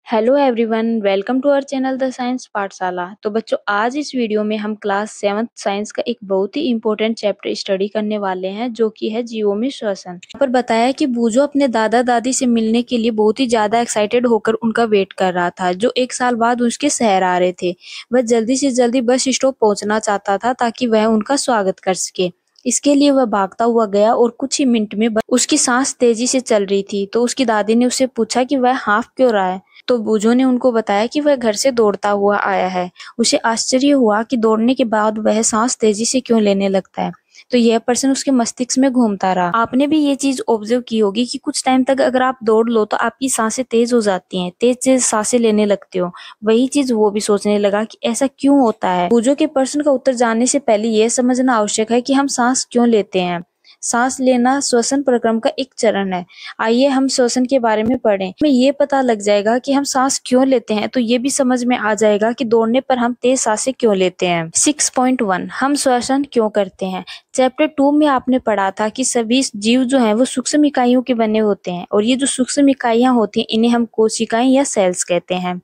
Hello everyone, welcome to our channel the science Pathshala. तो बच्चों, आज इस वीडियो में हम क्लास 7th साइंस का एक बहुत ही इंपॉर्टेंट चैप्टर स्टडी करने वाले हैं, जो कि है जीवों में श्वसन। यहाँ पर बताया कि बूजो अपने दादा दादी से मिलने के लिए बहुत ही ज्यादा एक्साइटेड होकर उनका वेट कर रहा था, जो 1 साल बाद उसके शहर आ रहे थे। वह जल्दी से जल्दी बस स्टॉप पहुंचना चाहता था ताकि वह उनका स्वागत कर सके। इसके लिए वह भागता हुआ गया और कुछ ही मिनट में उसकी सांस तेजी से चल रही थी। तो उसकी दादी ने उससे पूछा कि वह हाफ क्यों रहा है। तो बूजो ने उनको बताया कि वह घर से दौड़ता हुआ आया है। उसे आश्चर्य हुआ कि दौड़ने के बाद वह सांस तेजी से क्यों लेने लगता है। तो यह प्रश्न उसके मस्तिष्क में घूमता रहा। आपने भी ये चीज ऑब्जर्व की होगी कि कुछ टाइम तक अगर आप दौड़ लो तो आपकी सांसें तेज हो जाती हैं, तेज तेज सांसें लेने लगते हो। वही चीज वो भी सोचने लगा कि ऐसा क्यों होता है। बूजो के प्रश्न का उत्तर जानने से पहले यह समझना आवश्यक है कि हम सांस क्यों लेते हैं। सांस लेना श्वसन प्रक्रम का एक चरण है। आइए हम श्वसन के बारे में पढ़ें। हमें ये पता लग जाएगा कि हम सांस क्यों लेते हैं, तो ये भी समझ में आ जाएगा कि दौड़ने पर हम तेज सांसें क्यों लेते हैं। 6.1 हम श्वसन क्यों करते हैं। चैप्टर 2 में आपने पढ़ा था कि सभी जीव जो हैं वो सूक्ष्म इकाइयों के बने होते हैं, और ये जो सूक्ष्म इकाइयां होती हैं इन्हें हम कोशिकाएं या सेल्स कहते हैं।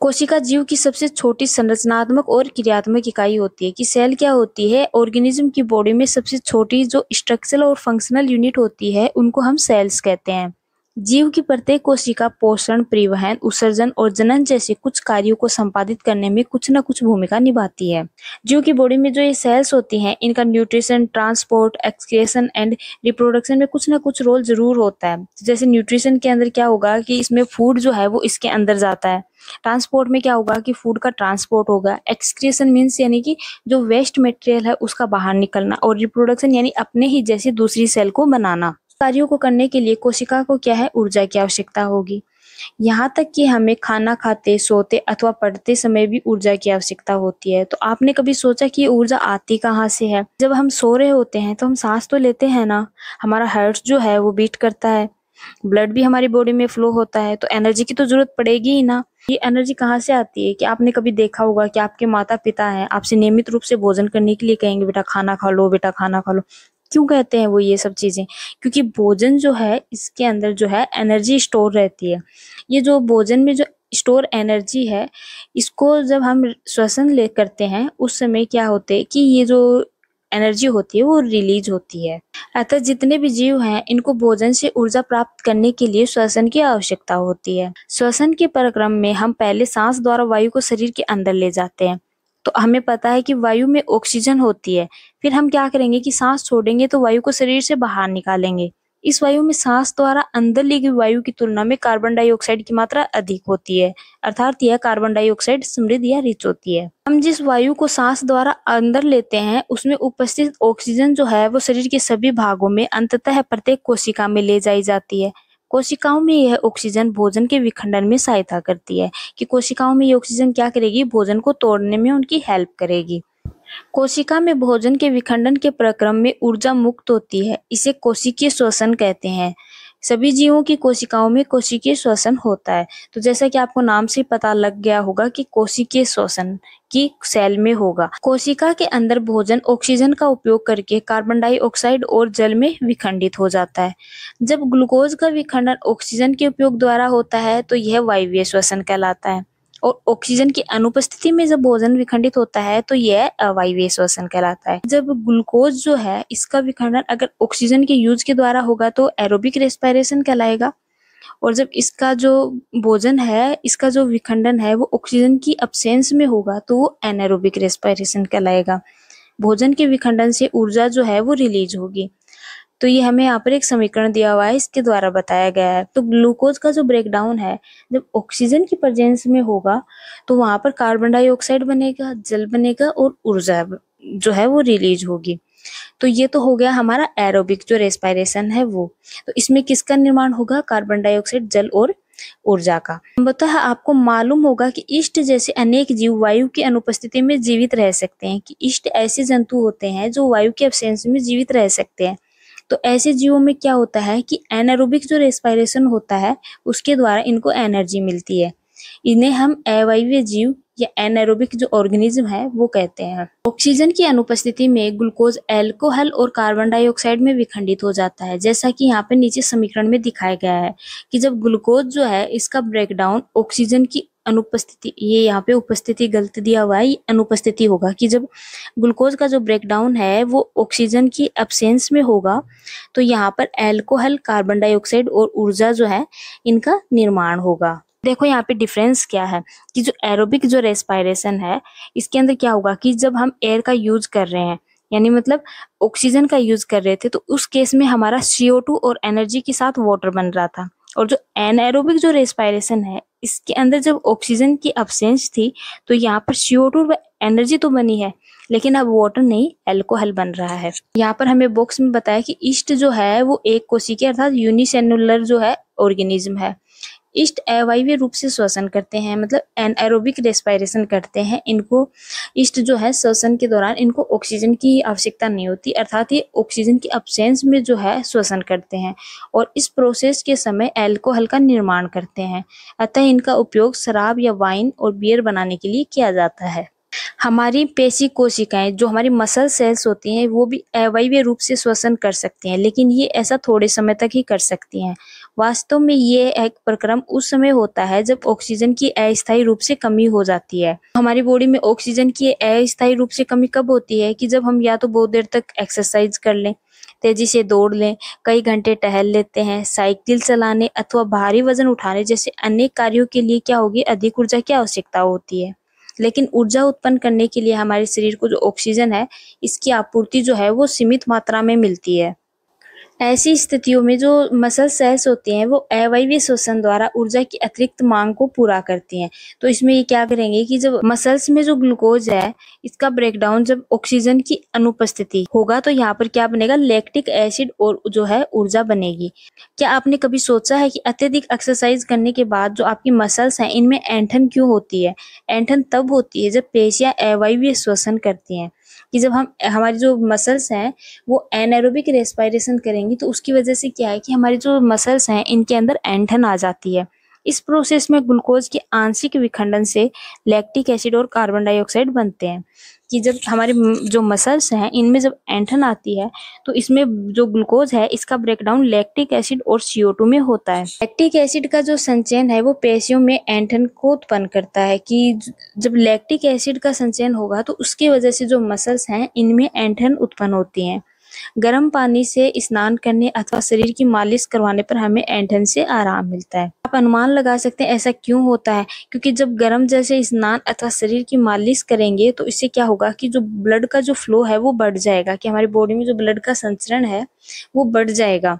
कोशिका जीव की सबसे छोटी संरचनात्मक और क्रियात्मक इकाई होती है। कि सेल क्या होती है, ऑर्गेनिज्म की बॉडी में सबसे छोटी जो स्ट्रक्चरल और फंक्शनल यूनिट होती है उनको हम सेल्स कहते हैं। जीव की प्रत्येक कोशिका पोषण, परिवहन, उत्सर्जन और जनन जैसे कुछ कार्यों को संपादित करने में कुछ न कुछ भूमिका निभाती है। जीव की बॉडी में जो ये सेल्स होती हैं इनका nutrition, transport, excretion and reproduction में कुछ न कुछ रोल जरूर होता है। जैसे न्यूट्रिशन के अंदर क्या होगा कि इसमें फूड जो है वो इसके अंदर जाता है। ट्रांसपोर्ट में क्या होगा कि फूड का ट्रांसपोर्ट होगा। एक्सक्रीशन मीन्स यानी कि जो वेस्ट मटेरियल है उसका बाहर निकलना। और रिप्रोडक्शन यानी अपने ही जैसी दूसरी सेल को बनाना। कार्यों को करने के लिए कोशिका को क्या है, ऊर्जा की आवश्यकता होगी। यहाँ तक कि हमें खाना खाते, सोते अथवा पढ़ते समय भी ऊर्जा की आवश्यकता होती है। तो आपने कभी सोचा कि ये ऊर्जा आती कहाँ से है। जब हम सो रहे होते हैं तो हम सांस तो लेते हैं ना, हमारा हार्ट जो है वो बीट करता है, ब्लड भी हमारी बॉडी में फ्लो होता है, तो एनर्जी की तो जरूरत पड़ेगी ही ना। ये एनर्जी कहाँ से आती है कि आपने कभी देखा होगा कि आपके माता पिता हैं, आपसे नियमित रूप से भोजन करने के लिए कहेंगे, बेटा खाना खा लो, बेटा खाना खा लो। क्यों कहते हैं वो ये सब चीजें? क्योंकि भोजन जो है इसके अंदर जो है एनर्जी स्टोर रहती है। ये जो भोजन में जो स्टोर एनर्जी है, इसको जब हम श्वसन ले करते हैं उस समय क्या होते है कि ये जो एनर्जी होती है वो रिलीज होती है। अतः जितने भी जीव हैं इनको भोजन से ऊर्जा प्राप्त करने के लिए श्वसन की आवश्यकता होती है। श्वसन के प्रक्रम में हम पहले सांस द्वारा वायु को शरीर के अंदर ले जाते हैं। तो हमें पता है कि वायु में ऑक्सीजन होती है। फिर हम क्या करेंगे कि सांस छोड़ेंगे तो वायु को शरीर से बाहर निकालेंगे। इस वायु में सांस द्वारा अंदर ली गई वायु की तुलना में कार्बन डाइऑक्साइड की मात्रा अधिक होती है, अर्थात यह कार्बन डाइऑक्साइड समृद्ध या रिच होती है। हम जिस वायु को सांस द्वारा अंदर लेते हैं उसमें उपस्थित ऑक्सीजन जो है वो शरीर के सभी भागों में अंततः प्रत्येक कोशिका में ले जाई जाती है। कोशिकाओं में यह ऑक्सीजन भोजन के विखंडन में सहायता करती है। कि कोशिकाओं में ये ऑक्सीजन क्या करेगी, भोजन को तोड़ने में उनकी हेल्प करेगी। कोशिका में भोजन के विखंडन के प्रक्रम में ऊर्जा मुक्त होती है, इसे कोशिकीय श्वसन कहते हैं। सभी जीवों की कोशिकाओं में कोशिकीय श्वसन होता है। तो जैसा कि आपको नाम से पता लग गया होगा कि कोशिकीय श्वसन की सेल में होगा। कोशिका के अंदर भोजन ऑक्सीजन का उपयोग करके कार्बन डाइऑक्साइड और जल में विखंडित हो जाता है। जब ग्लूकोज का विखंडन ऑक्सीजन के उपयोग द्वारा होता है तो यह वायवीय श्वसन कहलाता है। और ऑक्सीजन की अनुपस्थिति में जब भोजन विखंडित होता है तो यह अवायवीय श्वसन कहलाता है। जब ग्लूकोज जो है इसका विखंडन अगर ऑक्सीजन के यूज के द्वारा होगा तो एरोबिक रेस्पिरेशन कहलाएगा। और जब इसका जो भोजन है इसका जो विखंडन है वो ऑक्सीजन की अब्सेंस में होगा तो वो एनारोबिक रेस्पिरेशन कहलाएगा। भोजन के विखंडन से ऊर्जा जो है वो रिलीज होगी। तो ये हमें यहाँ पर एक समीकरण दिया हुआ है, इसके द्वारा बताया गया है। तो ग्लूकोज का जो ब्रेकडाउन है जब ऑक्सीजन की प्रेजेंस में होगा तो वहां पर कार्बन डाइऑक्साइड बनेगा, जल बनेगा और ऊर्जा जो है वो रिलीज होगी। तो ये तो हो गया हमारा एरोबिक जो रेस्पिरेशन है वो। तो इसमें किसका निर्माण होगा, कार्बन डाइऑक्साइड, जल और ऊर्जा का। बताया आपको मालूम होगा कि ईस्ट जैसे अनेक जीव वायु की अनुपस्थिति में जीवित रह सकते हैं। कि ईस्ट ऐसे जंतु होते हैं जो वायु के एब्सेंस में जीवित रह सकते हैं। तो ऐसे जीवों में क्या होता है कि एनारोबिक जो रेस्पिरेशन होता है उसके द्वारा इनको एनर्जी मिलती है। इन्हें हम अवायवीय जीव या एनारोबिक जो ऑर्गेनिज्म है वो कहते हैं। ऑक्सीजन की अनुपस्थिति में ग्लूकोज अल्कोहल और कार्बन डाइऑक्साइड में विखंडित हो जाता है, जैसा कि यहाँ पे नीचे समीकरण में दिखाया गया है कि जब ग्लूकोज जो है इसका ब्रेकडाउन ऑक्सीजन की अनुपस्थिति, ये यहाँ पे उपस्थिति गलत दिया हुआ है, ये अनुपस्थिति होगा कि जब ग्लूकोज का जो ब्रेकडाउन है वो ऑक्सीजन की एब्सेंस में होगा तो यहाँ पर अल्कोहल, कार्बन डाइऑक्साइड और ऊर्जा जो है इनका निर्माण होगा। देखो यहाँ पे डिफरेंस क्या है कि जो एरोबिक जो रेस्पिरेशन है इसके अंदर क्या होगा कि जब हम एयर का यूज कर रहे हैं, यानी मतलब ऑक्सीजन का यूज कर रहे थे, तो उस केस में हमारा CO2 और एनर्जी के साथ वाटर बन रहा था। और जो एनएरोबिक जो रेस्पिरेशन है इसके अंदर जब ऑक्सीजन की अब्सेंस थी तो यहाँ पर CO2 और एनर्जी तो बनी है लेकिन अब वाटर नहीं, अल्कोहल बन रहा है। यहाँ पर हमें बॉक्स में बताया कि ईस्ट जो है वो एक कोशिकीय अर्थात यूनिसेलुलर जो है ऑर्गेनिज्म है। ईस्ट अवायवीय रूप से श्वसन करते हैं, मतलब एनएरोबिक रेस्पिरेशन करते हैं। इनको ईस्ट जो है श्वसन के दौरान इनको ऑक्सीजन की आवश्यकता नहीं होती, अर्थात ये ऑक्सीजन की अब्सेंस में जो है श्वसन करते हैं और इस प्रोसेस के समय अल्कोहल का निर्माण करते हैं। अतः इनका उपयोग शराब या वाइन और बियर बनाने के लिए किया जाता है। हमारी पेशी कोशिकाएं जो हमारी मसल सेल्स होती हैं वो भी अवायवीय रूप से श्वसन कर सकती हैं, लेकिन ये ऐसा थोड़े समय तक ही कर सकती हैं। वास्तव में ये एक प्रक्रम उस समय होता है जब ऑक्सीजन की अस्थायी रूप से कमी हो जाती है। हमारी बॉडी में ऑक्सीजन की अस्थायी रूप से कमी कब होती है कि जब हम या तो बहुत देर तक एक्सरसाइज कर लें, तेजी से दौड़ लें, कई घंटे टहल लेते हैं, साइकिल चलाने अथवा भारी वजन उठाने जैसे अनेक कार्यों के लिए क्या होगी, अधिक ऊर्जा की आवश्यकता होती है। लेकिन ऊर्जा उत्पन्न करने के लिए हमारे शरीर को जो ऑक्सीजन है इसकी आपूर्ति जो है वो सीमित मात्रा में मिलती है। ऐसी स्थितियों में जो मसल सेल्स होती हैं वो अवायवीय श्वसन द्वारा ऊर्जा की अतिरिक्त मांग को पूरा करती हैं। तो इसमें ये क्या करेंगे कि जब मसल्स में जो ग्लूकोज है इसका ब्रेकडाउन जब ऑक्सीजन की अनुपस्थिति होगा तो यहाँ पर क्या बनेगा, लैक्टिक एसिड और जो है ऊर्जा बनेगी। क्या आपने कभी सोचा है कि अत्यधिक एक्सरसाइज करने के बाद जो आपकी मसल्स हैं इनमें ऐंठन क्यों होती है? ऐंठन तब होती है जब पेशियां अवायवीय श्वसन करती हैं, कि जब हम हमारी जो मसल्स हैं वो एनारोबिक रेस्पिरेशन करेंगी तो उसकी वजह से क्या है कि हमारी जो मसल्स हैं इनके अंदर ऐंठन आ जाती है। इस प्रोसेस में ग्लूकोज के आंशिक विखंडन से लैक्टिक एसिड और कार्बन डाइऑक्साइड बनते हैं। कि जब हमारे जो मसल्स हैं इनमें जब ऐंठन आती है तो इसमें जो ग्लूकोज है इसका ब्रेकडाउन लैक्टिक एसिड और CO2 में होता है। लैक्टिक एसिड का जो संचयन है वो पेशियों में ऐंठन को उत्पन्न करता है कि जब लैक्टिक एसिड का संचयन होगा तो उसकी वजह से जो मसल्स हैं इनमें ऐंठन उत्पन्न होती हैं। गर्म पानी से स्नान करने अथवा शरीर की मालिश करवाने पर हमें ऐंठन से आराम मिलता है। आप अनुमान लगा सकते हैं ऐसा क्यों होता है, क्योंकि जब गर्म जल से स्नान अथवा शरीर की मालिश करेंगे तो इससे क्या होगा कि जो ब्लड का जो फ्लो है वो बढ़ जाएगा, कि हमारी बॉडी में जो ब्लड का संचरण है वो बढ़ जाएगा।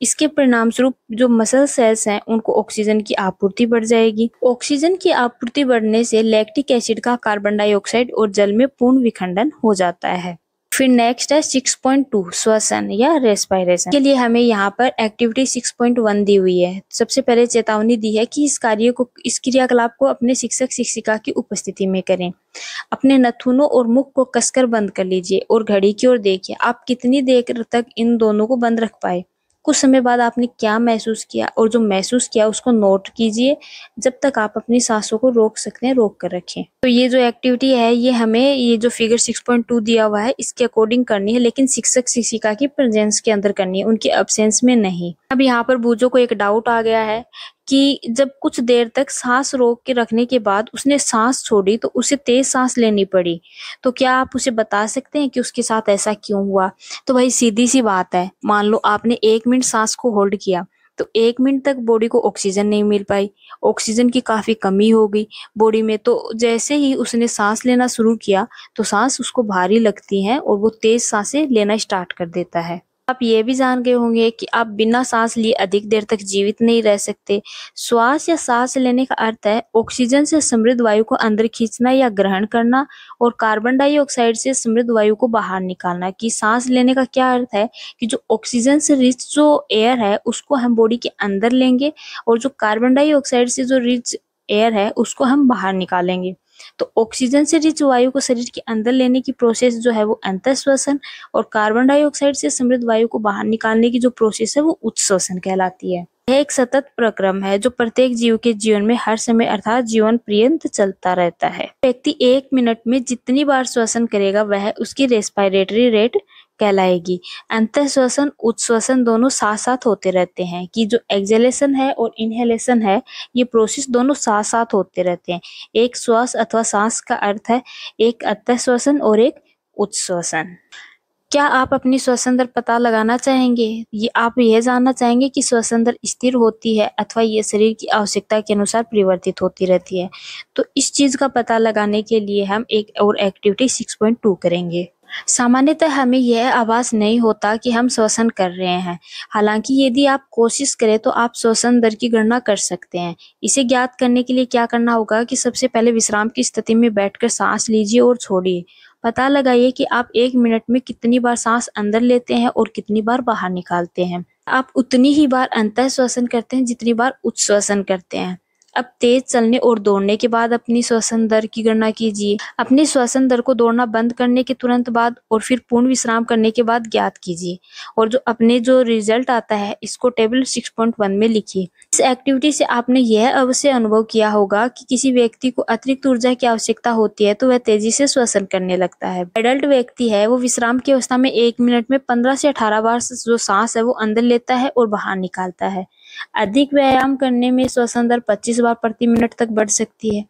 इसके परिणाम स्वरूप जो मसल सेल्स हैं उनको ऑक्सीजन की आपूर्ति बढ़ जाएगी। ऑक्सीजन की आपूर्ति बढ़ने से लैक्टिक एसिड का कार्बन डाइऑक्साइड और जल में पूर्ण विखंडन हो जाता है। फिर नेक्स्ट है 6.2 श्वसन या रेस्पिरेशन के लिए हमें यहाँ पर एक्टिविटी 6.1 दी हुई है। सबसे पहले चेतावनी दी है कि इस क्रियाकलाप को अपने शिक्षक शिक्षिका की उपस्थिति में करें। अपने नाखूनों और मुख को कसकर बंद कर लीजिए और घड़ी की ओर देखिए आप कितनी देर तक इन दोनों को बंद रख पाए। कुछ समय बाद आपने क्या महसूस किया और जो महसूस किया उसको नोट कीजिए। जब तक आप अपनी सांसों को रोक सकते हैं रोक कर रखें। तो ये जो एक्टिविटी है ये हमें ये जो फिगर 6.2 दिया हुआ है इसके अकॉर्डिंग करनी है, लेकिन शिक्षक शिक्षिका की प्रेजेंस के अंदर करनी है, उनके एब्सेंस में नहीं। अब यहाँ पर बूजो को एक डाउट आ गया है कि जब कुछ देर तक सांस रोक के रखने के बाद उसने सांस छोड़ी तो उसे तेज सांस लेनी पड़ी, तो क्या आप उसे बता सकते हैं कि उसके साथ ऐसा क्यों हुआ? तो भाई सीधी सी बात है, मान लो आपने 1 मिनट सांस को होल्ड किया तो 1 मिनट तक बॉडी को ऑक्सीजन नहीं मिल पाई, ऑक्सीजन की काफी कमी हो गई बॉडी में। तो जैसे ही उसने सांस लेना शुरू किया तो सांस उसको भारी लगती है और वो तेज सांसें लेना स्टार्ट कर देता है। आप ये भी जान गए होंगे कि आप बिना सांस लिए अधिक देर तक जीवित नहीं रह सकते। श्वास या सांस लेने का अर्थ है ऑक्सीजन से समृद्ध वायु को अंदर खींचना या ग्रहण करना और कार्बन डाइऑक्साइड से समृद्ध वायु को बाहर निकालना। कि सांस लेने का क्या अर्थ है कि जो ऑक्सीजन से रिच जो एयर है उसको हम बॉडी के अंदर लेंगे और जो कार्बन डाइऑक्साइड से जो रिच एयर है उसको हम बाहर निकालेंगे। तो ऑक्सीजन से रिच वायु को शरीर के अंदर लेने की प्रोसेस जो है वो अंतःश्वसन और कार्बन डाइऑक्साइड से समृद्ध वायु को बाहर निकालने की जो प्रोसेस है वो उच्च श्वसन कहलाती है। यह एक सतत प्रक्रम है जो प्रत्येक जीव के जीवन में हर समय अर्थात जीवन पर्यंत चलता रहता है। व्यक्ति 1 मिनट में जितनी बार श्वसन करेगा वह उसकी रेस्पिरेटरी रेट कहलाएगी। अंतः श्वसन उच्छ्वसन दोनों साथ साथ होते रहते हैं कि जो एक्सहेलेशन है और इनहेलेशन है ये प्रोसेस दोनों साथ साथ होते रहते हैं। एक श्वास अथवा सांस का अर्थ है एक अंतः श्वसन और एक उच्छ्वसन। क्या आप अपनी श्वसन दर पता लगाना चाहेंगे? आप यह जानना चाहेंगे कि श्वसन दर स्थिर होती है अथवा ये शरीर की आवश्यकता के अनुसार परिवर्तित होती रहती है? तो इस चीज का पता लगाने के लिए हम एक और एक्टिविटी 6.2 करेंगे। सामान्यतः हमें यह आभास नहीं होता कि हम श्वसन कर रहे हैं। हालांकि यदि आप कोशिश करें तो आप श्वसन दर की गणना कर सकते हैं। इसे ज्ञात करने के लिए क्या करना होगा कि सबसे पहले विश्राम की स्थिति में बैठकर सांस लीजिए और छोड़िए। पता लगाइए कि आप 1 मिनट में कितनी बार सांस अंदर लेते हैं और कितनी बार बाहर निकालते हैं। आप उतनी ही बार अंतः श्वसन करते हैं जितनी बार उच्छ्वसन करते हैं। अब तेज चलने और दौड़ने के बाद अपनी श्वसन दर की गणना कीजिए। अपनी श्वसन दर को दौड़ना बंद करने के तुरंत बाद और फिर पूर्ण विश्राम करने के बाद ज्ञात कीजिए और जो रिजल्ट आता है इसको टेबल 6.1 में लिखिए। इस एक्टिविटी से आपने यह अवश्य अनुभव किया होगा कि किसी व्यक्ति को अतिरिक्त ऊर्जा की आवश्यकता होती है तो वह तेजी से श्वसन करने लगता है। एडल्ट व्यक्ति है वो विश्राम की अवस्था में 1 मिनट में 15 से 18 बार जो सांस है वो अंदर लेता है और बाहर निकालता है। अधिक व्यायाम करने में श्वसन दर 25 बार प्रति मिनट तक बढ़ सकती है।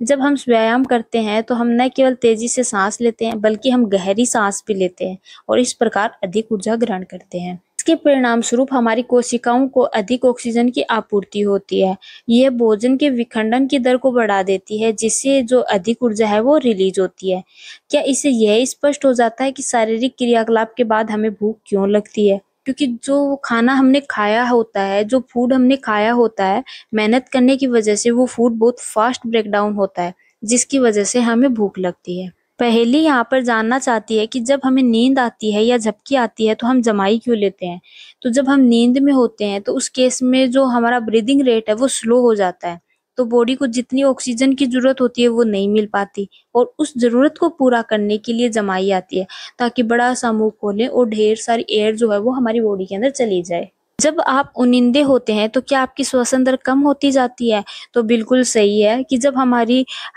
जब हम व्यायाम करते हैं तो हम न केवल तेजी से सांस लेते हैं बल्कि हम गहरी सांस भी लेते हैं और इस प्रकार अधिक ऊर्जा ग्रहण करते हैं। इसके परिणाम स्वरूप हमारी कोशिकाओं को अधिक ऑक्सीजन की आपूर्ति होती है। यह भोजन के विखंडन की दर को बढ़ा देती है जिससे जो अधिक ऊर्जा है वो रिलीज होती है। क्या इससे यह स्पष्ट हो जाता है कि शारीरिक क्रियाकलाप के बाद हमें भूख क्यों लगती है? क्योंकि जो खाना हमने खाया होता है, जो फूड हमने खाया होता है, मेहनत करने की वजह से वो फूड बहुत फास्ट ब्रेक डाउन होता है जिसकी वजह से हमें भूख लगती है। पहेली यहाँ पर जानना चाहती है कि जब हमें नींद आती है या झपकी आती है तो हम जमाई क्यों लेते हैं? तो जब हम नींद में होते हैं तो उस केस में जो हमारा ब्रीदिंग रेट है वो स्लो हो जाता है, तो बॉडी को जितनी ऑक्सीजन की जरूरत होती है वो नहीं मिल पाती और उस जरूरत को पूरा करने के लिए जमाई आती है ताकि बड़ा सा मुंह खोलें और ढेर सारी एयर जो है वो हमारी बॉडी के अंदर चली जाए। जब आप उनिंदे होते हैं तो क्या आपकी श्वसन दर कम होती जाती है? तो बिल्कुल सही है कि जब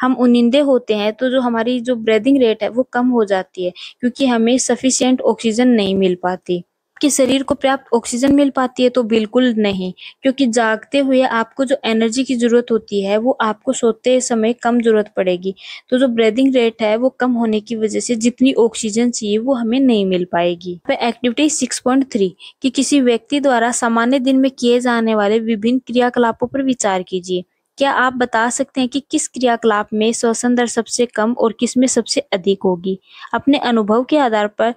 हम उनिंदे होते हैं तो जो हमारी जो ब्रीदिंग रेट है वो कम हो जाती है क्योंकि हमें सफिशिएंट ऑक्सीजन नहीं मिल पाती। कि शरीर को पर्याप्त ऑक्सीजन मिल पाती है? तो बिल्कुल नहीं, क्योंकि जागते हुए आपको जो एनर्जी की जरूरत होती है वो आपको सोते समय कम जरूरत पड़ेगी। तो जो ब्रीदिंग रेट है वो कम होने की वजह से जितनी ऑक्सीजन चाहिए वो हमें नहीं मिल पाएगी। एक्टिविटी 6.3 कि किसी व्यक्ति द्वारा सामान्य दिन में किए जाने वाले विभिन्न क्रियाकलापों पर विचार कीजिए। क्या आप बता सकते हैं कि किस क्रियाकलाप में श्वसन दर सबसे कम और किस में सबसे अधिक होगी? अपने अनुभव के आधार पर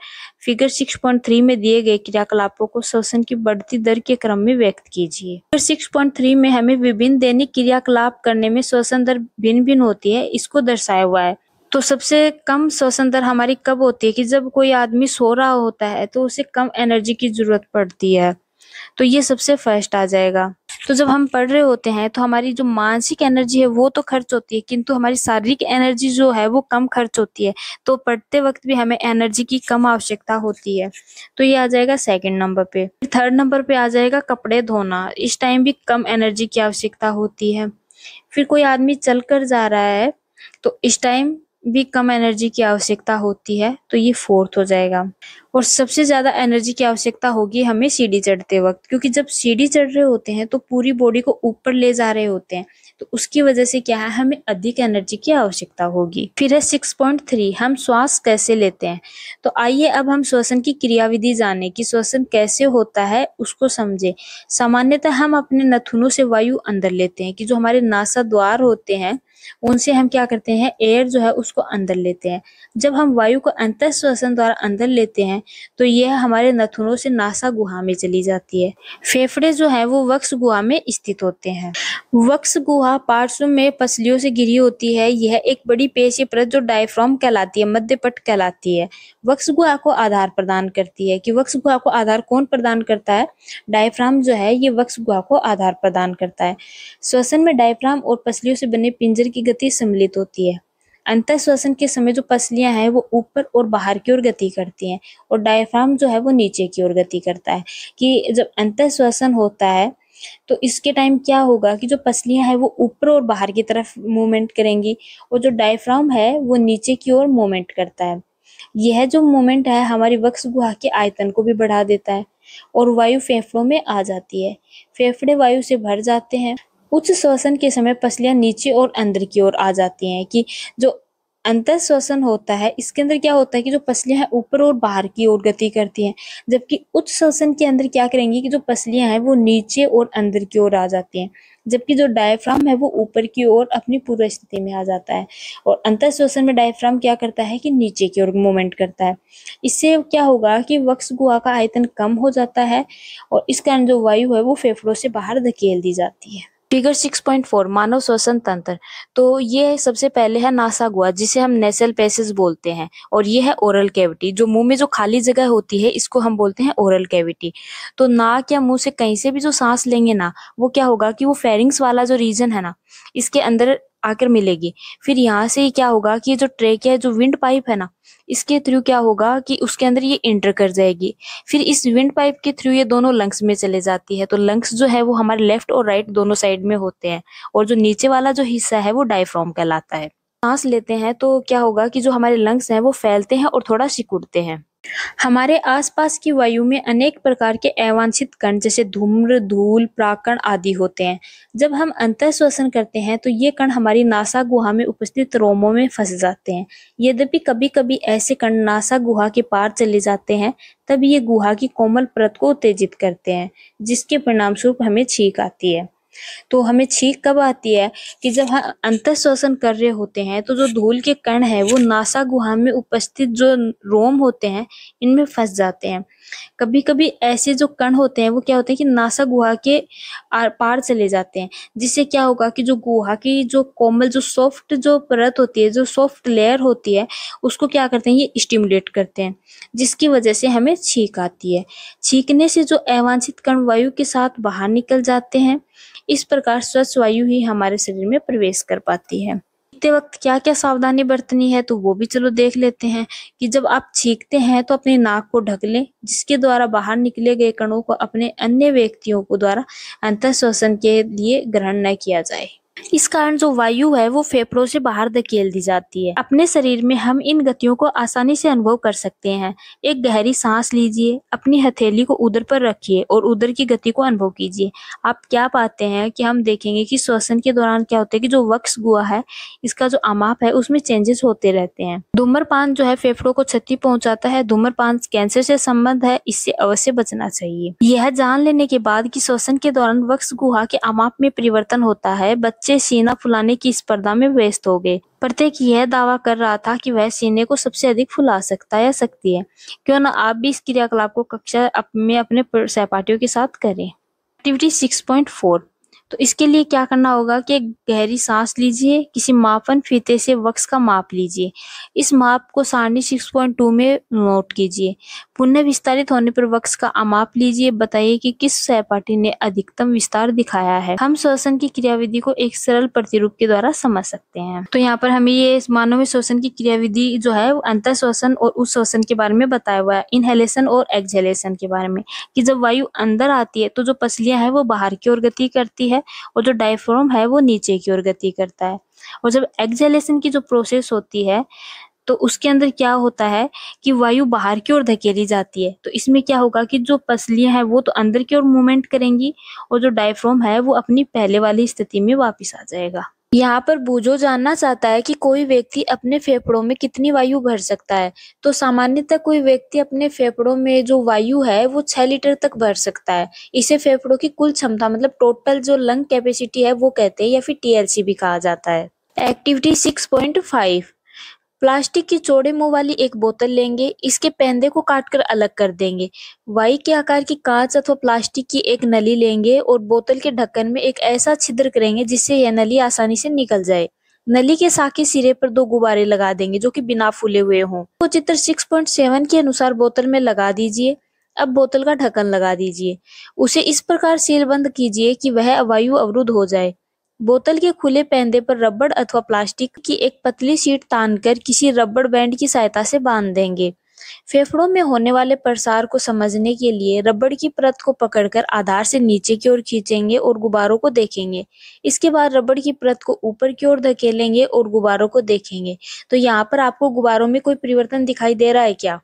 फिगर 6.3 में दिए गए क्रियाकलापों को श्वसन की बढ़ती दर के क्रम में व्यक्त कीजिए। फिगर 6.3 में हमें विभिन्न दैनिक क्रियाकलाप करने में श्वसन दर भिन्न भिन्न होती है, इसको दर्शाया हुआ है। तो सबसे कम श्वसन दर हमारी कब होती है? कि जब कोई आदमी सो रहा होता है तो उसे कम एनर्जी की जरूरत पड़ती है, तो ये सबसे फर्स्ट आ जाएगा। तो जब हम पढ़ रहे होते हैं तो हमारी जो मानसिक एनर्जी है वो तो खर्च होती है किंतु हमारी शारीरिक एनर्जी जो है वो कम खर्च होती है, तो पढ़ते वक्त भी हमें एनर्जी की कम आवश्यकता होती है। तो ये आ जाएगा सेकंड नंबर पे। थर्ड नंबर पे आ जाएगा कपड़े धोना, इस टाइम भी कम एनर्जी की आवश्यकता होती है। फिर कोई आदमी चल कर जा रहा है तो इस टाइम भी कम एनर्जी की आवश्यकता होती है, तो ये फोर्थ हो जाएगा। और सबसे ज्यादा एनर्जी की आवश्यकता होगी हमें सीढ़ी चढ़ते वक्त, क्योंकि जब सीढ़ी चढ़ रहे होते हैं तो पूरी बॉडी को ऊपर ले जा रहे होते हैं, तो उसकी वजह से क्या है, हमें अधिक एनर्जी की आवश्यकता होगी। फिर है 6.3 हम श्वास कैसे लेते हैं। तो आइए अब हम श्वसन की क्रियाविधि जाने कि श्वसन कैसे होता है उसको समझे। सामान्यतः हम अपने नथुनों से वायु अंदर लेते हैं, कि जो हमारे नासा द्वार होते हैं उनसे हम क्या करते हैं, एयर जो है उसको अंदर लेते हैं। जब हम वायु को अंतः श्वसन द्वारा अंदर लेते हैं तो यह हमारे नथुनों से नासा गुहा में चली जाती है। फेफड़े जो है वो वक्ष गुहा में स्थित होते हैं। वक्ष गुहा पार्श्व में पसलियों से घिरी होती है। यह एक बड़ी पेशीय परत जो डायफ्राम कहलाती है, मध्यपट कहलाती है, वक्ष गुहा को आधार प्रदान करती है। कि वक्ष गुहा को आधार कौन प्रदान करता है? डायफ्राम जो है ये वक्ष गुहा को आधार प्रदान करता है। श्वसन में डायफ्राम और पसलियों से बने पिंजर की गति सम्मिलित होती है। अंतः श्वसन के समय जो पसलियां हैं वो ऊपर और बाहर की ओर गति करती हैं और डायफ्राम जो है वो नीचे की ओर गति करता है। कि जब अंतः श्वसन होता है तो इसके टाइम क्या होगा कि जो पसलियां हैं वो ऊपर और बाहर की तरफ मूवमेंट करेंगी और जो डायफ्राम है वो नीचे की ओर मूवमेंट करता है। यह जो मूवमेंट है हमारी वक्ष गुहा के आयतन को भी बढ़ा देता है और वायु फेफड़ों में आ जाती है। फेफड़े वायु से भर जाते हैं। उच्च श्वसन के समय पसलियां नीचे और अंदर की ओर आ जाती हैं कि जो अंतर श्वसन होता है इसके अंदर क्या होता है कि जो पसलियां हैं ऊपर और बाहर की ओर गति करती हैं, जबकि उच्च श्वसन के अंदर क्या करेंगी कि जो पसलियां हैं वो नीचे और अंदर की ओर आ जाती हैं, जबकि जो डायफ्राम है वो ऊपर की ओर अपनी पूर्व स्थिति में आ जाता है। और अंतर श्वसन में डायफ्राम क्या करता है कि नीचे की ओर मूवमेंट करता है। इससे क्या होगा कि वक्ष गुहा का आयतन कम हो जाता है और इस कारण जो वायु है वो फेफड़ों से बाहर धकेल दी जाती है। फिगर 6.4 मानव श्वसन तंत्र। तो ये सबसे पहले है नासा गुहा जिसे हम नेसल पैसेज बोलते हैं, और ये है ओरल कैविटी। जो मुंह में जो खाली जगह होती है इसको हम बोलते हैं ओरल कैविटी। तो नाक या मुंह से कहीं से भी जो सांस लेंगे ना, वो क्या होगा कि वो फेरिंग्स वाला जो रीजन है ना इसके अंदर आकर मिलेगी। फिर यहाँ से क्या होगा कि जो ट्रेकिया जो विंड पाइप है ना इसके थ्रू क्या होगा कि उसके अंदर ये इंटर कर जाएगी। फिर इस विंड पाइप के थ्रू ये दोनों लंग्स में चले जाती है। तो लंग्स जो है वो हमारे लेफ्ट और राइट दोनों साइड में होते हैं, और जो नीचे वाला जो हिस्सा है वो डायफ्राम कहलाता है। सांस लेते हैं तो क्या होगा कि जो हमारे लंग्स हैं वो फैलते हैं और थोड़ा सिकुड़ते हैं। हमारे आसपास की वायु में अनेक प्रकार के अवांछित कण जैसे धूम्र, धूल, प्राकण आदि होते हैं। जब हम अंतर श्वसन करते हैं तो ये कण हमारी नासा गुहा में उपस्थित रोमों में फंस जाते हैं। यद्यपि कभी-कभी ऐसे कण नासा गुहा के पार चले जाते हैं, तब ये गुहा की कोमल परत को उत्तेजित करते हैं, जिसके परिणाम स्वरूप हमें छींक आती है। तो हमें छींक कब आती है कि जब हम अंतर श्वसन कर रहे होते हैं तो जो धूल के कण है वो नासा गुहा में उपस्थित जो रोम होते हैं इनमें फंस जाते हैं। कभी कभी ऐसे जो कण होते हैं वो क्या होते हैं कि नासा गुहा के पार चले जाते हैं, जिससे क्या होगा कि जो गुहा की जो कोमल जो सॉफ्ट जो परत होती है, जो सॉफ्ट लेयर होती है, उसको क्या करते हैं ये स्टिमुलेट करते हैं, जिसकी वजह से हमें छींक आती है। छींकने से जो अवांछित कण वायु के साथ बाहर निकल जाते हैं। इस प्रकार स्वच्छ वायु ही हमारे शरीर में प्रवेश कर पाती है। छींकते वक्त क्या क्या सावधानी बरतनी है तो वो भी चलो देख लेते हैं कि जब आप छींकते हैं तो अपने नाक को ढक लें, जिसके द्वारा बाहर निकले गए कणों को अपने अन्य व्यक्तियों को द्वारा अंतर श्वसन के लिए ग्रहण न किया जाए। इस कारण जो वायु है वो फेफड़ों से बाहर धकेल दी जाती है। अपने शरीर में हम इन गतियों को आसानी से अनुभव कर सकते हैं। एक गहरी सांस लीजिए, अपनी हथेली को उदर पर रखिए और उदर की गति को अनुभव कीजिए। आप क्या पाते हैं कि हम देखेंगे कि श्वसन के दौरान क्या होता है कि जो वक्ष गुहा है इसका जो अमाप है उसमें चेंजेस होते रहते हैं। धूम्रपान जो है फेफड़ों को क्षति पहुंचाता है। धूम्रपान कैंसर से संबंध है, इससे अवश्य बचना चाहिए। यह जान लेने के बाद कि श्वसन के दौरान वक्ष गुहा के अमाप में परिवर्तन होता है, बच्चे सीना फुलाने की स्पर्धा में व्यस्त हो गए। प्रत्येक यह दावा कर रहा था कि वह सीने को सबसे अधिक फुला सकता है या सकती है। क्यों ना आप भी इस क्रियाकलाप को कक्षा में अपने सहपाठियों के साथ करें। एक्टिविटी 6.4। तो इसके लिए क्या करना होगा कि एक गहरी सांस लीजिए, किसी मापन फीते से वक्ष का माप लीजिए। इस माप को सारणी 6.2 में नोट कीजिए। पुनः विस्तारित होने पर वक्ष का अमाप लीजिए। बताइए कि किस सहपाठी ने अधिकतम विस्तार दिखाया है। हम श्वसन की क्रियाविधि को एक सरल प्रतिरूप के द्वारा समझ सकते हैं। तो यहाँ पर हमें ये मानव में श्वसन की क्रियाविधि जो है अंतर श्वसन और उस श्वसन के बारे में बताया हुआ है, इनहेलेशन और एक्सहेलेशन के बारे में, कि जब वायु अंदर आती है तो जो पसलियां है वो बाहर की ओर गति करती है और जो डायफ्राम है वो नीचे की ओर गति करता है। और जब एक्सहेलेशन की जो प्रोसेस होती है तो उसके अंदर क्या होता है कि वायु बाहर की ओर धकेली जाती है। तो इसमें क्या होगा कि जो पसलियां हैं वो तो अंदर की ओर मूवमेंट करेंगी और जो डायफ्राम है वो अपनी पहले वाली स्थिति में वापस आ जाएगा। यहाँ पर बूजो जानना चाहता है कि कोई व्यक्ति अपने फेफड़ों में कितनी वायु भर सकता है। तो सामान्यतः कोई व्यक्ति अपने फेफड़ों में जो वायु है वो 6 लीटर तक भर सकता है। इसे फेफड़ों की कुल क्षमता मतलब टोटल जो लंग कैपेसिटी है वो कहते हैं, या फिर टीएलसी भी कहा जाता है। एक्टिविटी 6.5। प्लास्टिक की चौड़े मुंह वाली एक बोतल लेंगे, इसके पैंदे को काटकर अलग कर देंगे। वाई के आकार की कांच अथवा प्लास्टिक की एक नली लेंगे और बोतल के ढक्कन में एक ऐसा छिद्र करेंगे जिससे यह नली आसानी से निकल जाए। नली के साके सिरे पर 2 गुब्बारे लगा देंगे जो कि बिना फूले हुए हों। तो चित्र 6.7 के अनुसार बोतल में लगा दीजिए। अब बोतल का ढक्कन लगा दीजिए। उसे इस प्रकार सील बंद कीजिए कि वह वायु अवरुद्ध हो जाए। बोतल के खुले पैंदे पर रबड़ अथवा प्लास्टिक की एक पतली शीट तानकर किसी रबड़ बैंड की सहायता से बांध देंगे। फेफड़ों में होने वाले प्रसार को समझने के लिए रबड़ की परत को पकड़कर आधार से नीचे की ओर खींचेंगे और गुब्बारों को देखेंगे। इसके बाद रबड़ की परत को ऊपर की ओर धकेलेंगे और गुब्बारों को देखेंगे। तो यहाँ पर आपको गुब्बारों में कोई परिवर्तन दिखाई दे रहा है क्या?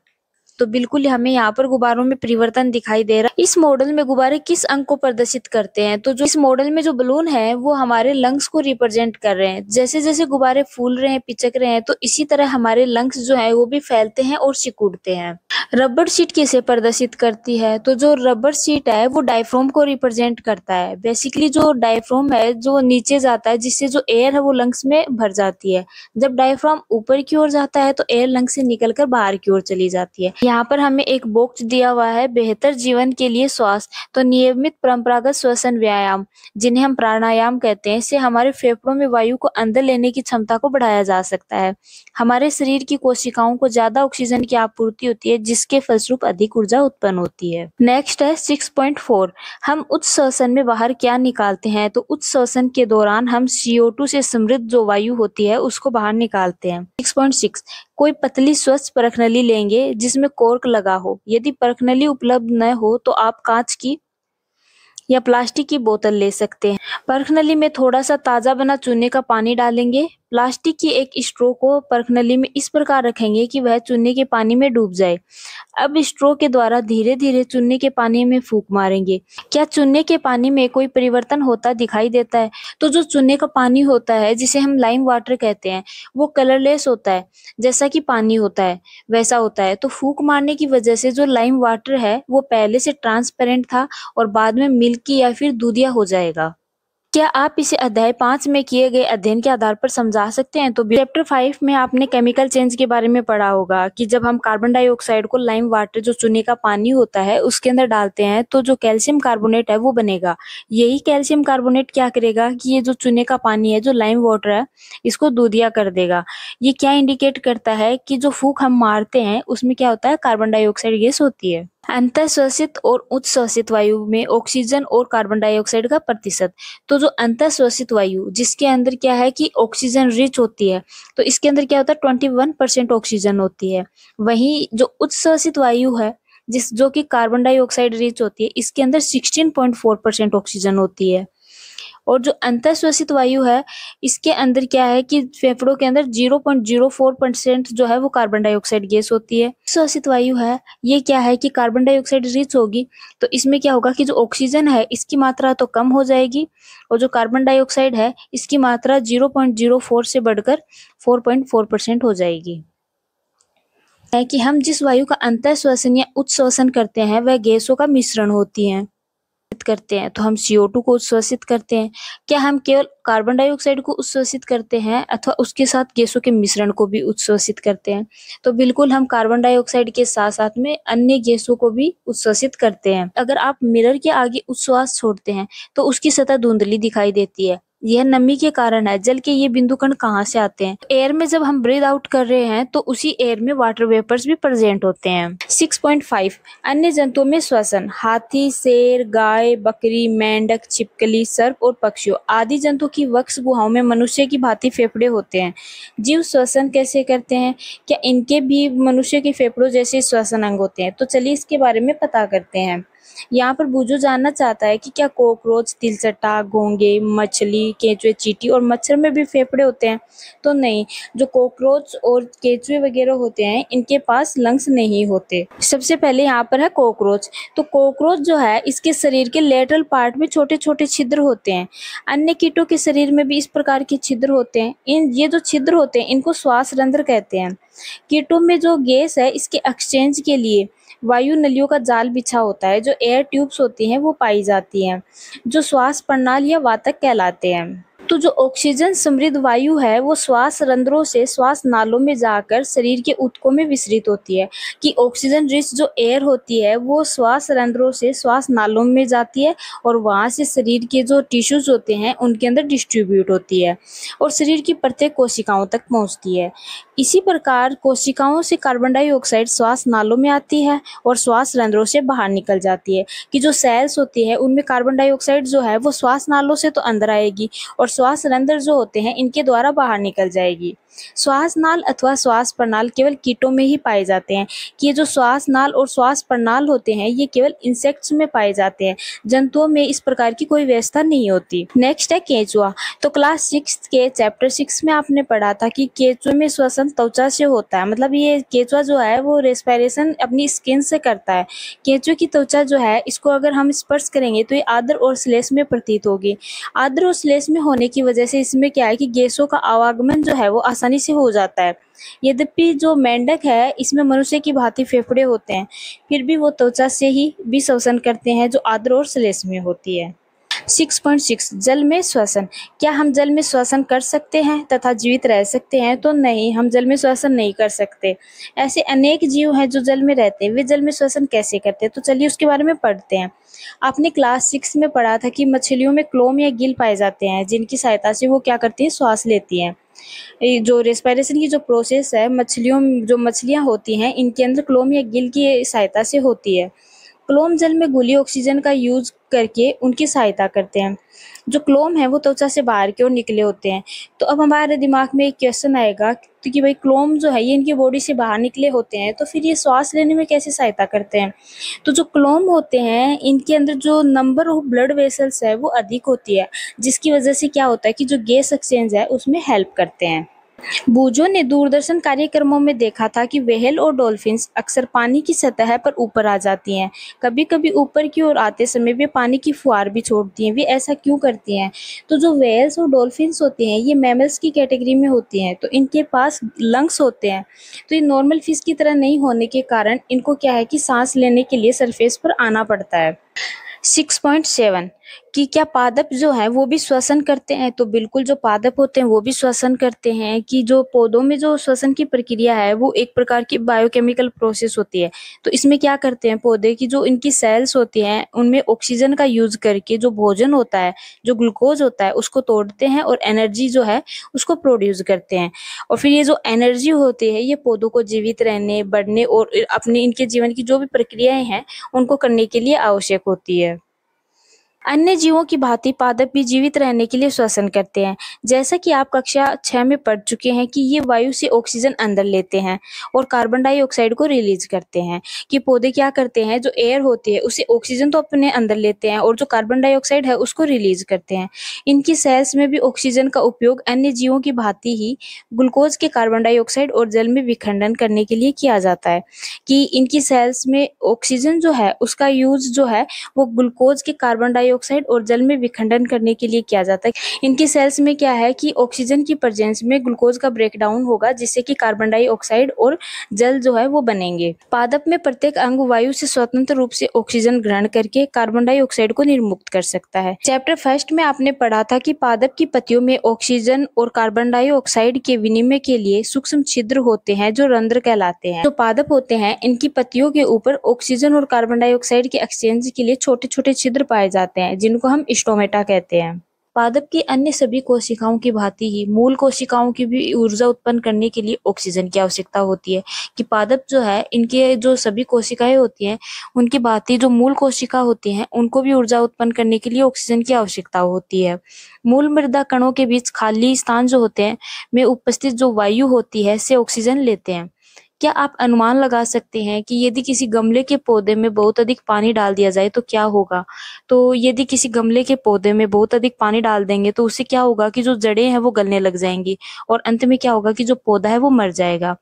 तो बिल्कुल हमें यहाँ पर गुब्बारों में परिवर्तन दिखाई दे रहा है। इस मॉडल में गुब्बारे किस अंग को प्रदर्शित करते हैं? तो जो इस मॉडल में जो बलून है वो हमारे लंग्स को रिप्रेजेंट कर रहे हैं। जैसे जैसे गुब्बारे फूल रहे हैं, पिचक रहे हैं, तो इसी तरह हमारे लंग्स जो है वो भी फैलते हैं और सिकुड़ते हैं। रबर शीट किसे प्रदर्शित करती है? तो जो रबर शीट है वो डायफ्राम को रिप्रेजेंट करता है। बेसिकली जो डायफ्राम है जो नीचे जाता है, जिससे जो एयर है वो लंग्स में भर जाती है। जब डायफ्राम ऊपर की ओर जाता है तो एयर लंग्स से निकलकर बाहर की ओर चली जाती है। यहाँ पर हमें एक बॉक्स दिया हुआ है, बेहतर जीवन के लिए श्वास। तो नियमित परंपरागत श्वसन व्यायाम, जिन्हें हम प्राणायाम कहते हैं, इससे हमारे फेफड़ों में वायु को अंदर लेने की क्षमता को बढ़ाया जा सकता है। हमारे शरीर की कोशिकाओं को ज्यादा ऑक्सीजन की आपूर्ति होती है, जिसके फलस्वरूप अधिक ऊर्जा उत्पन्न होती है। नेक्स्ट है 6.4। हम उच्च श्वसन में बाहर क्या निकालते हैं? तो उच्च श्वसन के दौरान हम CO2 से समृद्ध जो वायु होती है उसको बाहर निकालते हैं। 6.6। कोई पतली स्वच्छ परखनली लेंगे जिसमें कॉर्क लगा हो। यदि परखनली उपलब्ध न हो तो आप कांच की या प्लास्टिक की बोतल ले सकते हैं। परखनली में थोड़ा सा ताजा बना चूने का पानी डालेंगे। प्लास्टिक की एक स्ट्रो को परखनली में इस प्रकार रखेंगे कि वह चूने के पानी में डूब जाए। अब स्ट्रो के द्वारा धीरे धीरे चूने के पानी में फूंक मारेंगे। क्या चूने के पानी में कोई परिवर्तन होता दिखाई देता है? तो जो चूने का पानी होता है, जिसे हम लाइम वाटर कहते हैं, वो कलरलेस होता है। जैसा कि पानी होता है वैसा होता है। तो फूंक मारने की वजह से जो लाइम वाटर है वो पहले से ट्रांसपेरेंट था और बाद में मिल्की या फिर दूधिया हो जाएगा। क्या आप इसे अध्याय 5 में किए गए अध्ययन के आधार पर समझा सकते हैं? तो चैप्टर 5 में आपने केमिकल चेंज के बारे में पढ़ा होगा कि जब हम कार्बन डाइऑक्साइड को लाइम वाटर, जो चूने का पानी होता है, उसके अंदर डालते हैं तो जो कैल्शियम कार्बोनेट है वो बनेगा। यही कैल्शियम कार्बोनेट क्या करेगा कि ये जो चूने का पानी है, जो लाइम वाटर है, इसको दूधिया कर देगा। ये क्या इंडिकेट करता है कि जो फूंक हम मारते हैं उसमें क्या होता है, कार्बन डाइऑक्साइड गैस होती है। अंतःश्वसित और उच्च श्वसित वायु में ऑक्सीजन और कार्बन डाइऑक्साइड का प्रतिशत। तो जो अंतःश्वसित वायु, जिसके अंदर क्या है कि ऑक्सीजन रिच होती है, तो इसके अंदर क्या होता है 21% ऑक्सीजन होती है। वहीं जो उच्च श्वसित वायु है, जो कि कार्बन डाइऑक्साइड रिच होती है, इसके अंदर 16.4% ऑक्सीजन होती है। और जो अंतःश्वसित वायु है, इसके अंदर क्या है कि फेफड़ों के अंदर 0.04% जो है वो कार्बन डाइऑक्साइड गैस होती है। श्वसित वायु है, ये क्या है कि कार्बन डाइऑक्साइड रिच होगी, तो इसमें क्या होगा कि जो ऑक्सीजन है इसकी मात्रा तो कम हो जाएगी और जो कार्बन डाइऑक्साइड है इसकी मात्रा 0.04 से बढ़कर 4.4% हो जाएगी। है कि हम जिस वायु का अंतःश्वसन या उच्छ्वसन करते हैं वह गैसों का मिश्रण होती हैं करते हैं। तो हम CO2 को उच्छ्वसित करते हैं। क्या हम केवल कार्बन डाइऑक्साइड को उच्छ्वसित करते हैं अथवा उसके साथ गैसों के मिश्रण को भी उच्छ्वसित करते हैं? तो बिल्कुल हम कार्बन डाइऑक्साइड के साथ साथ में अन्य गैसों को भी उच्छ्वसित करते हैं। अगर आप मिरर के आगे उच्छ्वास छोड़ते हैं तो उसकी सतह धुंधली दिखाई देती है। यह नमी के कारण है। जल के ये बिंदु कण कहाँ से आते हैं? एयर में जब हम ब्रीथ आउट कर रहे हैं तो उसी एयर में वाटर वेपर्स भी प्रेजेंट होते हैं। 6.5 अन्य जंतुओं में श्वसन। हाथी, शेर, गाय, बकरी, मेंढक, छिपकली, सर्प और पक्षियों आदि जंतुओं की वक्ष गुहाओं में मनुष्य की भांति फेफड़े होते हैं। जीव श्वसन कैसे करते हैं? क्या इनके भी मनुष्य के फेफड़ों जैसे श्वसन अंग होते हैं? तो चलिए इसके बारे में पता करते हैं। यहाँ पर बुजू जानना चाहता है कि क्या कॉकरोच, तिलचट्टा, घोंगे, मछली, केंचुए, चींटी और मच्छर में भी फेफड़े होते हैं? तो नहीं, जो कॉकरोच और केंचुए वगैरह होते हैं इनके पास लंग्स नहीं होते। सबसे पहले यहाँ पर है कॉकरोच। तो कॉकरोच जो है इसके शरीर के लेटरल पार्ट में छोटे छोटे छिद्र होते हैं। अन्य कीटों के शरीर में भी इस प्रकार के छिद्र होते हैं। ये जो छिद्र होते हैं इनको श्वास रंध्र कहते हैं। कीटों में जो गैस है इसके एक्सचेंज के लिए वायु नलियों का जाल बिछा होता है। जो एयर ट्यूब्स होती हैं वो पाई जाती हैं, जो श्वास प्रणाली या वातक कहलाते हैं। तो जो ऑक्सीजन समृद्ध वायु है वो श्वास रंध्रों से श्वास नालों में जाकर शरीर के ऊतकों में विसरित होती है। कि ऑक्सीजन रिच जो एयर होती है वो श्वास रंध्रों से श्वास नालों में जाती है और वहां से शरीर के जो टिश्यूज होते हैं उनके अंदर डिस्ट्रीब्यूट होती है और शरीर की प्रत्येक कोशिकाओं तक पहुंचती है। इसी प्रकार कोशिकाओं से कार्बन डाइऑक्साइड श्वास नालों में आती है और श्वास रंध्रों से बाहर निकल जाती है। कि जो सेल्स होती है उनमें कार्बन डाइऑक्साइड जो है वो श्वास नालों से तो अंदर आएगी और श्वास रंध्र जो होते हैं इनके द्वारा बाहर निकल जाएगी। श्वास नाल अथवा श्वास प्रणाल केवल कीटों में ही पाए जाते हैं कि ये जो श्वास नाल और श्वास प्रणाल होते हैं ये केवल इंसेक्ट्स में पाए जाते हैं। जंतुओं में इस प्रकार की कोई व्यवस्था नहीं होती। नेक्स्ट है केंचुआ। तो क्लास 6 के चैप्टर 6 में आपने पढ़ा था कि केंचुए में श्वसन त्वचा से होता है, मतलब ये केंचुआ जो है वो रेस्पिरेशन अपनी स्किन से करता है। केंचुए की त्वचा जो है इसको अगर हम स्पर्श करेंगे तो ये आर्द्र और श्लेष्म में प्रतीत होगी। आर्द्र और श्लेष्म में होने की वजह से इसमें क्या है कि गैसों का आवागमन जो है वो आसानी से हो जाता है। यद्यपि जो मेंढक है इसमें मनुष्य की भांति फेफड़े होते हैं, फिर भी वो त्वचा से ही भी श्वसन करते हैं जो आर्द्र और श्लेष्म में होती है। 6.6 जल में श्वसन। क्या हम जल में श्वसन कर सकते हैं तथा जीवित रह सकते हैं? तो नहीं, हम जल में श्वसन नहीं कर सकते। ऐसे अनेक जीव हैं जो जल में रहते हैं, वे जल में श्वसन कैसे करते हैं? तो चलिए उसके बारे में पढ़ते हैं। आपने क्लास 6 में पढ़ा था कि मछलियों में क्लोम या गिल पाए जाते हैं जिनकी सहायता से वो क्या करती हैं, श्वास लेती हैं। जो रेस्पिरेशन की जो प्रोसेस है जो मछलियां होती हैं इनके अंदर क्लोम या गिल की सहायता से होती है। क्लोम जल में घुली ऑक्सीजन का यूज करके उनकी सहायता करते हैं। जो क्लोम है वो त्वचा से बाहर की ओर निकले होते हैं। तो अब हमारे दिमाग में एक क्वेश्चन आएगा कि भाई क्लोम जो है ये इनकी बॉडी से बाहर निकले होते हैं तो फिर ये श्वास लेने में कैसे सहायता करते हैं? तो जो क्लोम होते हैं इनके अंदर जो नंबर ऑफ ब्लड वेसल्स है वो अधिक होती है, जिसकी वजह से क्या होता है कि जो गैस एक्सचेंज है उसमें हेल्प करते हैं। बूजो ने दूरदर्शन कार्यक्रमों में देखा था कि व्हेल और डॉल्फिन्स अक्सर पानी की सतह पर ऊपर आ जाती हैं। कभी कभी ऊपर की ओर आते समय वे पानी की फुहार भी छोड़ती हैं। वे ऐसा क्यों करती हैं? तो जो व्हेल्स और डॉल्फिन्स होती हैं ये मैमल्स की कैटेगरी में होती हैं, तो इनके पास लंग्स होते हैं। तो ये नॉर्मल फिश की तरह नहीं होने के कारण इनको क्या है कि सांस लेने के लिए सरफेस पर आना पड़ता है। 6.7 कि क्या पादप जो है वो भी श्वसन करते हैं? तो बिल्कुल, जो पादप होते हैं वो भी श्वसन करते हैं। कि जो पौधों में जो श्वसन की प्रक्रिया है वो एक प्रकार की बायोकेमिकल प्रोसेस होती है। तो इसमें क्या करते हैं, पौधे की जो इनकी सेल्स होती हैं उनमें ऑक्सीजन का यूज करके जो भोजन होता है, जो ग्लूकोज होता है उसको तोड़ते हैं और एनर्जी जो है उसको प्रोड्यूस करते हैं। और फिर ये जो एनर्जी होती है ये पौधों को जीवित रहने, बढ़ने और अपने इनके जीवन की जो भी प्रक्रियाएं हैं उनको करने के लिए आवश्यक होती है। अन्य जीवों की भांति पादप भी जीवित रहने के लिए श्वसन करते हैं। जैसा कि आप कक्षा 6 में पढ़ चुके हैं कि ये वायु से ऑक्सीजन अंदर लेते हैं और कार्बन डाइऑक्साइड को रिलीज करते हैं। कि पौधे क्या करते हैं, जो एयर होती है उसे ऑक्सीजन तो अपने अंदर लेते हैं और जो कार्बन डाइऑक्साइड है उसको रिलीज करते हैं। इनकी सेल्स में भी ऑक्सीजन का उपयोग अन्य जीवों की भांति ही ग्लूकोज के कार्बन डाइऑक्साइड और जल में विखंडन करने के लिए किया जाता है। कि इनकी सेल्स में ऑक्सीजन जो है उसका यूज जो है वो ग्लूकोज के कार्बन डाइऑक्साइड और जल में विखंडन करने के लिए किया जाता है। इनकी सेल्स में क्या है कि ऑक्सीजन की प्रेजेंस में ग्लूकोज का ब्रेकडाउन होगा जिससे कि कार्बन डाइऑक्साइड और जल जो है वो बनेंगे। पादप में प्रत्येक अंग वायु से स्वतंत्र रूप से ऑक्सीजन ग्रहण करके कार्बन डाइऑक्साइड को निर्मुक्त कर सकता है। चैप्टर 1 में आपने पढ़ा था कि पादप की पत्तियों में ऑक्सीजन और कार्बन डाइऑक्साइड के विनिमय के लिए सूक्ष्म छिद्र होते हैं जो रंध्र कहलाते हैं। जो पादप होते हैं इनकी पत्तियों के ऊपर ऑक्सीजन और कार्बन डाइऑक्साइड के एक्सचेंज के लिए छोटे छोटे छिद्र पाए जाते हैं जिनको हम स्टोमेटा कहते हैं। पादप की अन्य सभी कोशिकाओं की भांति ही मूल कोशिकाओं की भी ऊर्जा उत्पन्न करने के लिए ऑक्सीजन की आवश्यकता होती है। कि पादप जो है इनके जो सभी कोशिकाएं होती हैं उनकी भांति जो मूल कोशिका होती हैं उनको भी ऊर्जा उत्पन्न करने के लिए ऑक्सीजन की आवश्यकता होती है। मूल मृदा कणों के बीच खाली स्थान जो होते हैं में उपस्थित जो वायु होती है से ऑक्सीजन लेते हैं। क्या आप अनुमान लगा सकते हैं कि यदि किसी गमले के पौधे में बहुत अधिक पानी डाल दिया जाए तो क्या होगा? तो यदि किसी गमले के पौधे में बहुत अधिक पानी डाल देंगे तो उससे क्या होगा कि जो जड़ें हैं वो गलने लग जाएंगी और अंत में क्या होगा कि जो पौधा है वो मर जाएगा।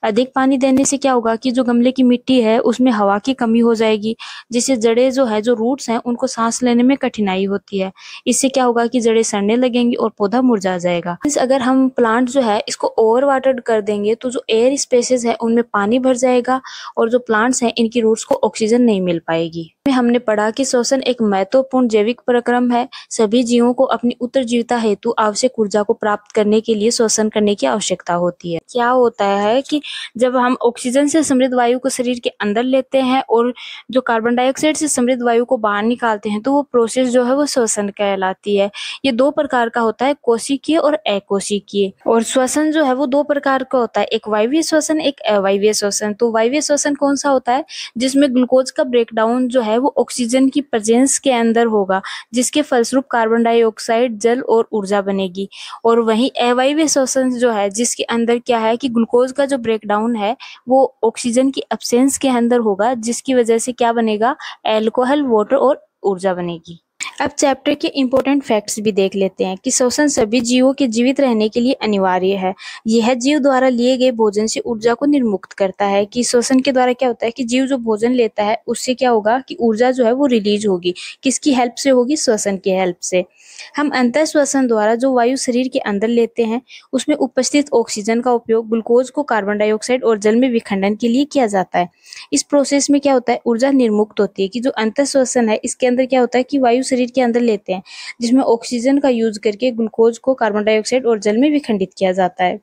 अधिक पानी देने से क्या होगा कि जो गमले की मिट्टी है उसमें हवा की कमी हो जाएगी, जिससे जड़ें जो है, जो रूट्स हैं, उनको सांस लेने में कठिनाई होती है। इससे क्या होगा कि जड़ें सड़ने लगेंगी और पौधा मुरझा जाएगा। अगर हम प्लांट जो है इसको ओवर वाटर्ड कर देंगे तो जो एयर स्पेसेस है उनमें पानी भर जाएगा और जो प्लांट्स हैं इनकी रूट्स को ऑक्सीजन नहीं मिल पाएगी। हमने पढ़ा कि श्वसन एक महत्वपूर्ण जैविक प्रक्रम है। सभी जीवों को अपनी उत्तरजीविता हेतु आवश्यक ऊर्जा को प्राप्त करने के लिए श्वसन करने की आवश्यकता होती है। क्या होता है कि जब हम ऑक्सीजन से समृद्ध वायु को शरीर के अंदर लेते हैं और जो कार्बन डाइऑक्साइड से समृद्ध वायु को बाहर निकालते हैं, तो वो प्रोसेस जो है वो श्वसन कहलाती है। ये 2 प्रकार का होता है, कोशिकीय और अकोशिकीय। और श्वसन जो है वो 2 प्रकार का होता है, एक वायवीय श्वसन, एक अवायवीय श्वसन। तो वायवीय श्वसन कौन सा होता है? जिसमें ग्लूकोज का ब्रेकडाउन जो है वो ऑक्सीजन की प्रेजेंस के अंदर होगा, जिसके फलस्वरूप कार्बन डाइऑक्साइड, जल और ऊर्जा बनेगी। और वहीं अवायवीय श्वसन जो है, जिसके अंदर क्या है कि ग्लूकोज का जो ब्रेकडाउन है वो ऑक्सीजन की एब्सेंस के अंदर होगा, जिसकी वजह से क्या बनेगा? अल्कोहल, वाटर और ऊर्जा बनेगी। अब चैप्टर के इम्पोर्टेंट फैक्ट्स भी देख लेते हैं कि श्वसन सभी जीवों के जीवित रहने के लिए अनिवार्य है। यह जीव द्वारा लिए गए भोजन से ऊर्जा को निर्मुक्त करता है। कि श्वसन के द्वारा क्या होता है कि जीव जो भोजन लेता है उससे क्या होगा कि ऊर्जा जो है वो रिलीज होगी। किसकी हेल्प से होगी? श्वसन की हेल्प से। हम अंतः श्वसन द्वारा जो वायु शरीर के अंदर लेते हैं उसमें उपस्थित ऑक्सीजन का उपयोग ग्लूकोज को कार्बन डाइऑक्साइड और जल में विखंडन के लिए किया जाता है। इस प्रोसेस में क्या होता है? ऊर्जा निर्मुक्त होती है। कि जो अंतः श्वसन है इसके अंदर क्या होता है कि वायु शरीर के अंदर लेते हैं, जिसमें ऑक्सीजन का यूज करके ग्लूकोज को कार्बन डाइऑक्साइड और जल में विखंडित किया जाता है।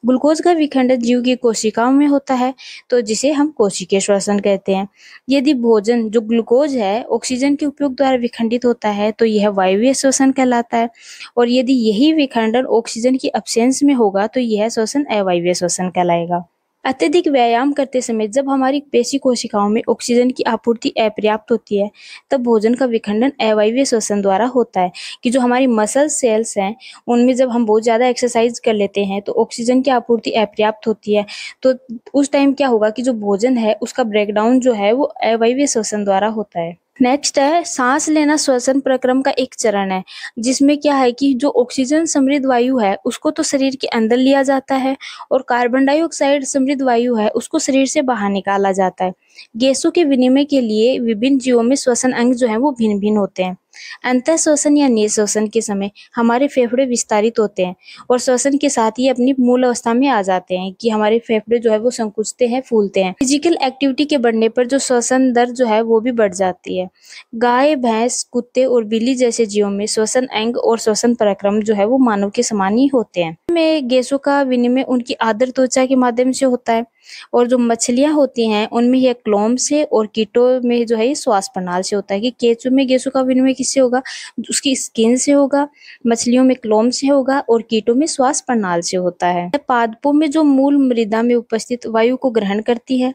ग्लूकोज का विखंडन जीव की कोशिकाओं में होता है, तो जिसे हम कोशिकीय श्वसन कहते हैं। यदि भोजन जो ग्लूकोज है ऑक्सीजन के उपयोग द्वारा विखंडित होता है तो यह वायवीय श्वसन कहलाता है। और यदि यही विखंडन ऑक्सीजन की एब्सेंस में होगा तो यह श्वसन अवायवीय श्वसन कहलाएगा। अत्यधिक व्यायाम करते समय जब हमारी पेशी कोशिकाओं में ऑक्सीजन की आपूर्ति अपर्याप्त होती है, तब भोजन का विखंडन अवायवीय श्वसन द्वारा होता है। कि जो हमारी मसल सेल्स हैं उनमें जब हम बहुत ज़्यादा एक्सरसाइज कर लेते हैं तो ऑक्सीजन की आपूर्ति अपर्याप्त होती है, तो उस टाइम क्या होगा कि जो भोजन है उसका ब्रेकडाउन जो है वो अवायवीय श्वसन द्वारा होता है। नेक्स्ट है सांस लेना। श्वसन प्रक्रम का एक चरण है जिसमें क्या है कि जो ऑक्सीजन समृद्ध वायु है उसको तो शरीर के अंदर लिया जाता है और कार्बन डाइऑक्साइड समृद्ध वायु है उसको शरीर से बाहर निकाला जाता है। गैसों के विनिमय के लिए विभिन्न जीवों में श्वसन अंग जो है वो भिन्न भिन्न होते हैं। अंतः श्वसन या निःश्वसन के समय हमारे फेफड़े विस्तारित होते हैं और श्वसन के साथ ही अपनी मूल अवस्था में आ जाते हैं कि हमारे फेफड़े जो है वो संकुचते हैं, फूलते हैं। फिजिकल एक्टिविटी के बढ़ने पर जो श्वसन दर जो है वो भी बढ़ जाती है। गाय, भैंस, कुत्ते और बिल्ली जैसे जीवों में श्वसन अंग और श्वसन पराक्रम जो है वो मानव के समान ही होते हैं। में गैसों का विनिमय उनकी आर्द्र त्वचा के माध्यम से होता है और जो मछलियां होती हैं उनमें यह क्लोम से और कीटों में जो है ये श्वास प्रणाल से होता है। कि केंचुए में गैसों का विनिमय किससे होगा? उसकी स्किन से होगा, मछलियों में क्लोम से होगा और कीटों में श्वास प्रणाल से होता है। पादपों में जो मूल मृदा में उपस्थित वायु को ग्रहण करती है।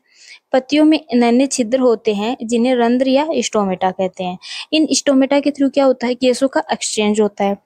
पत्तियों में नन्हे छिद्र होते हैं जिन्हें रंध्र या स्टोमेटा कहते हैं। इन स्टोमेटा के थ्रू क्या होता है? गैसों का एक्सचेंज होता है।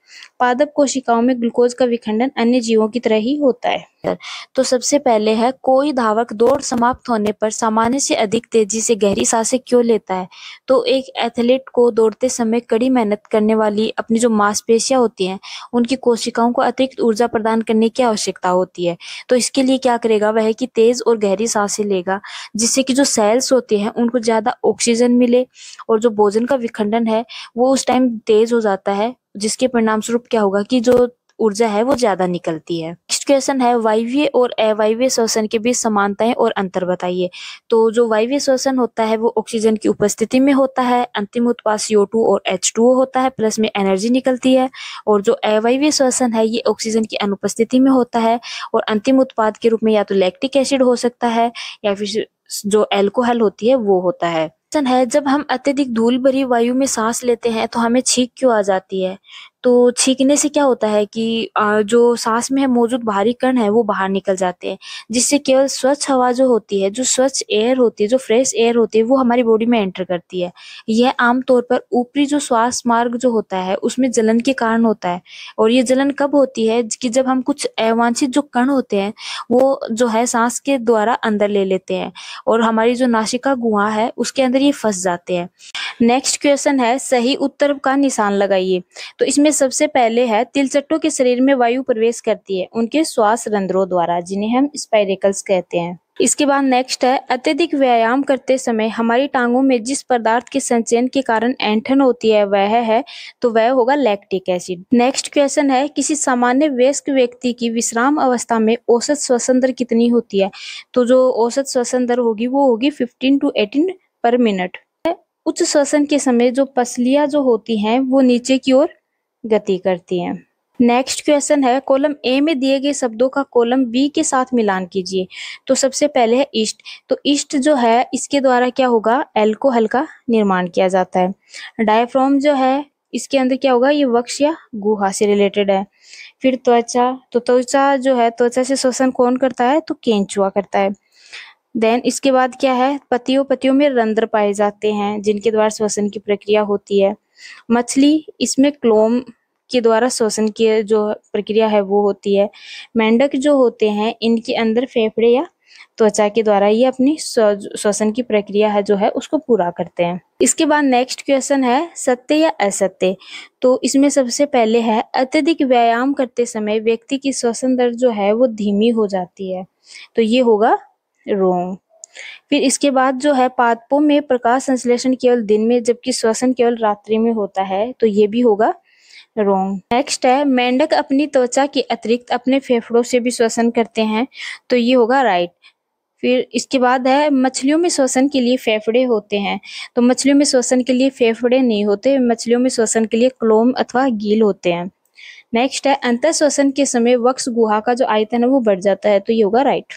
पादप कोशिकाओं में ग्लूकोज का विखंडन अन्य जीवों की तरह ही होता है। तो सबसे पहले है, कोई धावक दौड़ समाप्त होने पर सामान्य से अधिक तेजी से गहरी सांसें क्यों लेता है? तो एक एथलीट को दौड़ते समय कड़ी मेहनत करने वाली अपनी जो मांसपेशियां होती हैं उनकी कोशिकाओं को अतिरिक्त ऊर्जा प्रदान करने की आवश्यकता होती है। तो इसके लिए क्या करेगा वह कि तेज और गहरी सांसें लेगा, जिससे कि जो सेल्स होते हैं उनको ज्यादा ऑक्सीजन मिले और जो भोजन का विखंडन है वो उस टाइम तेज हो जाता है, जिसके परिणाम स्वरूप क्या होगा कि जो ऊर्जा है वो ज्यादा निकलती है। नेक्स्ट क्वेश्चन है, वायवीय और अवायवीय श्वसन के बीच समानताएं और अंतर बताइए। तो जो वायवीय श्वसन होता है वो ऑक्सीजन की उपस्थिति में होता है, अंतिम उत्पाद CO2 और H2O होता है, प्लस में एनर्जी निकलती है। और जो अवायवीय श्वसन है ये ऑक्सीजन की अनुपस्थिति में होता है और अंतिम उत्पाद के रूप में या तो लैक्टिक एसिड हो सकता है या फिर जो अल्कोहल होती है वो होता है। जब हम अत्यधिक धूल भरी वायु में सांस लेते हैं तो हमें छींक क्यों आ जाती है? तो छींकने से क्या होता है कि जो सांस में मौजूद बाहरी कण है वो बाहर निकल जाते हैं, जिससे केवल स्वच्छ हवा जो होती है, जो स्वच्छ एयर होती है, जो फ्रेश एयर होती है वो हमारी बॉडी में एंटर करती है। यह आमतौर पर ऊपरी जो श्वास मार्ग जो होता है उसमें जलन के कारण होता है। और ये जलन कब होती है कि जब हम कुछ अवांछित जो कण होते हैं वो जो है सांस के द्वारा अंदर ले लेते हैं और हमारी जो नासिका गुहा है उसके अंदर ये फंस जाते हैं। नेक्स्ट क्वेश्चन है, सही उत्तर का निशान लगाइए। तो इसमें सबसे पहले है, तिलचट्टों के शरीर में वायु प्रवेश करती है उनके श्वास रंध्रों द्वारा, जिन्हें हम स्पाइरेकल्स कहते हैं। इसके बाद नेक्स्ट है, अत्यधिक व्यायाम करते समय हमारी टांगों में जिस पदार्थ के संचयन के कारण ऐंठन होती है वह होगा लैक्टिक एसिड। नेक्स्ट क्वेश्चन है, किसी सामान्य वयस्क व्यक्ति की विश्राम अवस्था में औसत श्वसन दर कितनी होती है? तो जो औसत श्वसन दर होगी वो होगी 15 to 18 पर मिनट। उच्च श्वसन के समय जो पसलियां जो होती हैं वो नीचे की ओर गति करती हैं। नेक्स्ट क्वेश्चन है, कॉलम ए में दिए गए शब्दों का कॉलम बी के साथ मिलान कीजिए। तो सबसे पहले है ईस्ट। तो ईस्ट जो है इसके द्वारा क्या होगा, एल्कोहल का निर्माण किया जाता है। डायफ्राम जो है इसके अंदर क्या होगा, ये वक्ष या गुहा से रिलेटेड है। फिर त्वचा, तो त्वचा जो है, त्वचा से श्वसन कौन करता है, तो केंचुआ करता है। देन इसके बाद क्या है, पतियों, पतियों में रंध्र पाए जाते हैं जिनके द्वारा श्वसन की प्रक्रिया होती है। मछली, इसमें क्लोम के द्वारा श्वसन की जो प्रक्रिया है वो होती है। मेंढक जो होते हैं इनके अंदर फेफड़े या त्वचा के द्वारा ये अपनी श्वसन की प्रक्रिया है जो है उसको पूरा करते हैं। इसके बाद नेक्स्ट क्वेश्चन है, सत्य या असत्य। तो इसमें सबसे पहले है, अत्यधिक व्यायाम करते समय व्यक्ति की श्वसन दर जो है वो धीमी हो जाती है। तो ये होगा रोंग। फिर इसके बाद जो है, पादपों में प्रकाश संश्लेषण केवल दिन में जबकि श्वसन केवल रात्रि में होता है। तो ये भी होगा रोंग। नेक्स्ट है, मेंढक अपनी त्वचा के अतिरिक्त अपने फेफड़ों से भी श्वसन करते हैं। तो ये होगा राइट। फिर इसके बाद है, मछलियों में श्वसन के लिए फेफड़े होते हैं। तो मछलियों में श्वसन के लिए फेफड़े नहीं होते, मछलियों में श्वसन के लिए क्लोम अथवा गील होते हैं। नेक्स्ट है, अंतः श्वसन के समय वक्ष गुहा का जो आयतन है वो बढ़ जाता है। तो ये होगा राइट।